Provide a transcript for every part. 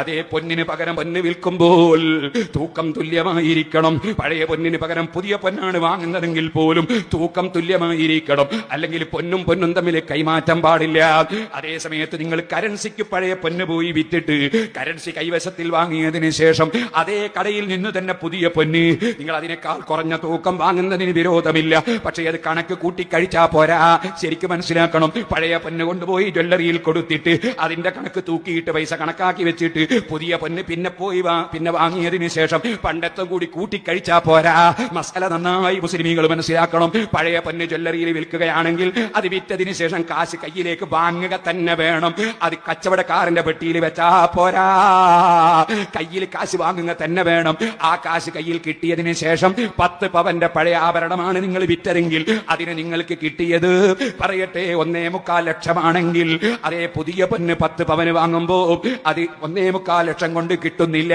അതേ പൊന്നിന് പകരം പൊന്ന് വിൽക്കുമ്പോൾ തൂക്കം തുല്യമായിരിക്കണം. പഴയ പൊന്നിന് പകരം പുതിയ പൊന്നാണ് വാങ്ങുന്നതെങ്കിൽ പോലും തൂക്കം തുല്യമായിരിക്കണം. അല്ലെങ്കിൽ പൊന്നും പൊന്നും തമ്മിൽ കൈമാറ്റം പാടില്ല. അതേ സമയത്ത് നിങ്ങൾ കറൻസിക്ക് പഴയ പൊന്ന് പോയി വിറ്റിട്ട് കറൻസി കൈവശത്തിൽ വാങ്ങിയതിന് ശേഷം അതേ കടയിൽ നിന്ന് തന്നെ പുതിയ പൊന്ന് നിങ്ങൾ അതിനേക്കാൾ കുറഞ്ഞ തൂക്കം വാങ്ങുന്നതിന് വിരോധമില്ല. പക്ഷേ അത് കണക്ക് കൂട്ടി കഴിച്ചാ പോരാ. ശരിക്കും മനസ്സിലാക്കണം. പഴയ പൊന്ന് കൊണ്ടുപോയി ജ്വല്ലറിയിൽ കൊടുത്തിട്ട് അതിന്റെ കണക്ക് തൂക്കിയിട്ട് പൈസ കണക്കാക്കി വെച്ചിട്ട് പുതിയ പൊന്ന് പിന്നെ വാങ്ങിയതിന് ശേഷം പണ്ടത്തെ കൂടി കൂട്ടിക്കഴിച്ചാ പോരാ. മസാല നന്നായി മുസ്ലിമീങ്ങൾ മനസ്സിലാക്കണം. പഴയ പൊന്ന് ജ്വല്ലറിയിൽ വിൽക്കുകയാണെങ്കിൽ അത് വിറ്റതിന് ശേഷം കാശ് കയ്യിലേക്ക് വാങ്ങുക തന്നെ വേണം. അത് കച്ചവടക്കാരന്റെ പെട്ടിയിൽ വെച്ചാ പോരാ. കയ്യിൽ കാശ് വാങ്ങുക തന്നെ വേണം. ആ കാശ് കയ്യിൽ കിട്ടിയതിന് ശേഷം 10 പവന്റെ പഴയ ആഭരണമാണ് നിങ്ങൾ വിറ്റതെങ്കിൽ അതിന് നിങ്ങൾക്ക് കിട്ടിയത് പറയട്ടെ 1.25 ലക്ഷമാണെങ്കിൽ അതേ പുതിയ പൊന്ന് 10 പവന് വാങ്ങുമ്പോ അത് 1.25 ലക്ഷം കൊണ്ട് കിട്ടുന്നില്ല.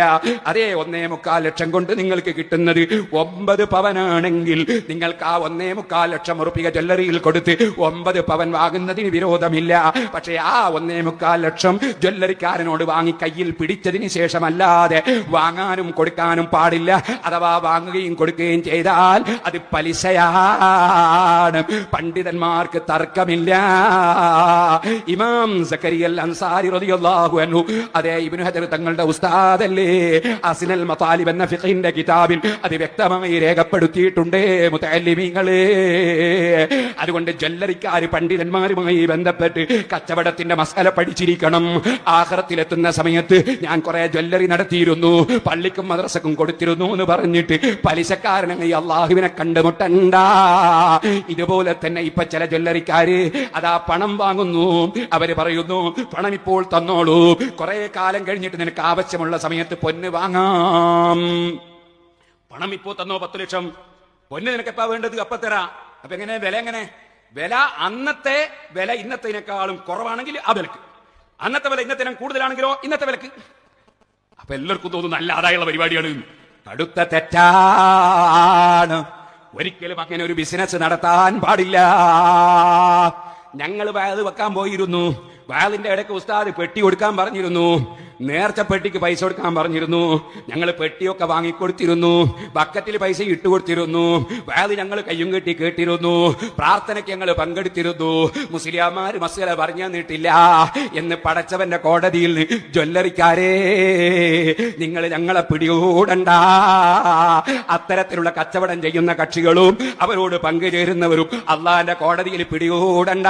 അതേ 1.25 ലക്ഷം കൊണ്ട് നിങ്ങൾക്ക് കിട്ടുന്നത് 9 പവനാണെങ്കിൽ നിങ്ങൾക്ക് ആ 1.25 ലക്ഷം ഉറുപ്പിക ജ്വല്ലറിയിൽ കൊടുത്ത് 9 പവൻ വാങ്ങുന്നതിന് വിരോധമില്ല. പക്ഷേ ആ 1.25 ലക്ഷം ജ്വല്ലറിക്കാരനോട് വാങ്ങി കയ്യിൽ പിടിച്ചതിന് ശേഷമല്ലാതെ വാങ്ങാനും കൊടുക്കാനും പാടില്ല. അഥവാ വാങ്ങുകയും കൊടുക്കുകയും ചെയ്താൽ അത് പലിശയാണ്. പണ്ഡിതന്മാർക്ക് തർക്കമില്ല. ഇമാം സക്കരിയൽ അൻസാരി റളിയല്ലാഹു അൻഹു അതേ ഇബ്നു ഹജർ തങ്ങളുടെ ഉസ്താദല്ലേ അസ്നൽ മതാലിബ് എന്ന ഫിഖഹിന്റെ കിതാബിൽ അത് വ്യക്തമായി രേഖപ്പെടുത്തിയിട്ടുണ്ട് മുതഅല്ലിമീങ്ങളെ. അതുകൊണ്ട് ജ്വല്ലറിക്കാർ പണ്ഡിതന്മാരുമായി ബന്ധപ്പെട്ട് കച്ചവടത്തിന്റെ മസാല പഠിച്ചിരിക്കണം. ആഖിറത്തിലെത്തുന്ന സമയത്ത് ഞാൻ കുറെ ജ്വല്ലറി നടത്തിയിരുന്നു, പള്ളിക്കും മദ്രസക്കും കൊടുത്തിരുന്നു എന്ന് പറഞ്ഞിട്ട് പലിശക്കാരനായി അള്ളാഹുവിനെ കണ്ടുമുട്ടണ്ട. ഇതുപോലെ തന്നെ ഇപ്പൊ ചില ജ്വല്ലറിക്കാര് അതാ പണം വാങ്ങുന്നു. അവര് പറയുന്നു പണം ഇപ്പോൾ തന്നോളൂ, കുറെ കാലം കഴിഞ്ഞിട്ട് നിനക്ക് ആവശ്യമുള്ള സമയത്ത് പൊന്ന് വാങ്ങാം. പണം ഇപ്പോ തന്നോ 10 ലക്ഷം, പൊന്ന് നിനക്ക് എപ്പാ വേണ്ടത് അപ്പൊ തരാ. അപ്പൊ എങ്ങനെ വില? എങ്ങനെ വില? അന്നത്തെ വില ഇന്നത്തേക്കാളും കുറവാണെങ്കിൽ ആ വിലക്ക്, അന്നത്തെ വില ഇന്നത്തേനും കൂടുതലാണെങ്കിലോ ഇന്നത്തെ വിലക്ക്. അപ്പൊ എല്ലാവർക്കും തോന്നുന്നു നല്ല ആദായമുള്ള പരിപാടിയാണ്. കടുത്ത തെറ്റാണ്. ഒരിക്കലും അങ്ങനെ ഒരു ബിസിനസ് നടത്താൻ പാടില്ല. ഞങ്ങൾ വയത് വെക്കാൻ പോയിരുന്നു. വയലിന്റെ ഇടയ്ക്ക് ഉസ്താദ് പെട്ടി കൊടുക്കാൻ പറഞ്ഞിരുന്നു. നേർച്ച പെട്ടിക്ക് പൈസ കൊടുക്കാൻ പറഞ്ഞിരുന്നു. ഞങ്ങൾ പെട്ടിയൊക്കെ വാങ്ങിക്കൊടുത്തിരുന്നു. ബക്കറ്റിൽ പൈസ ഇട്ടുകൊടുത്തിരുന്നു. വയത് ഞങ്ങൾ കയ്യും കെട്ടി കേട്ടിരുന്നു. പ്രാർത്ഥനയ്ക്ക് ഞങ്ങൾ പങ്കെടുത്തിരുന്നു. മുസ്ലിയാമാര് മസല പറഞ്ഞു തന്നിട്ടില്ല എന്ന് പടച്ചവന്റെ കോടതിയിൽ ജ്വല്ലറിക്കാരെ നിങ്ങൾ ഞങ്ങളെ പിടികൂടണ്ട. അത്തരത്തിലുള്ള കച്ചവടം ചെയ്യുന്ന കക്ഷികളും അവരോട് പങ്കുചേരുന്നവരും അള്ളാന്റെ കോടതിയിൽ പിടികൂടണ്ട.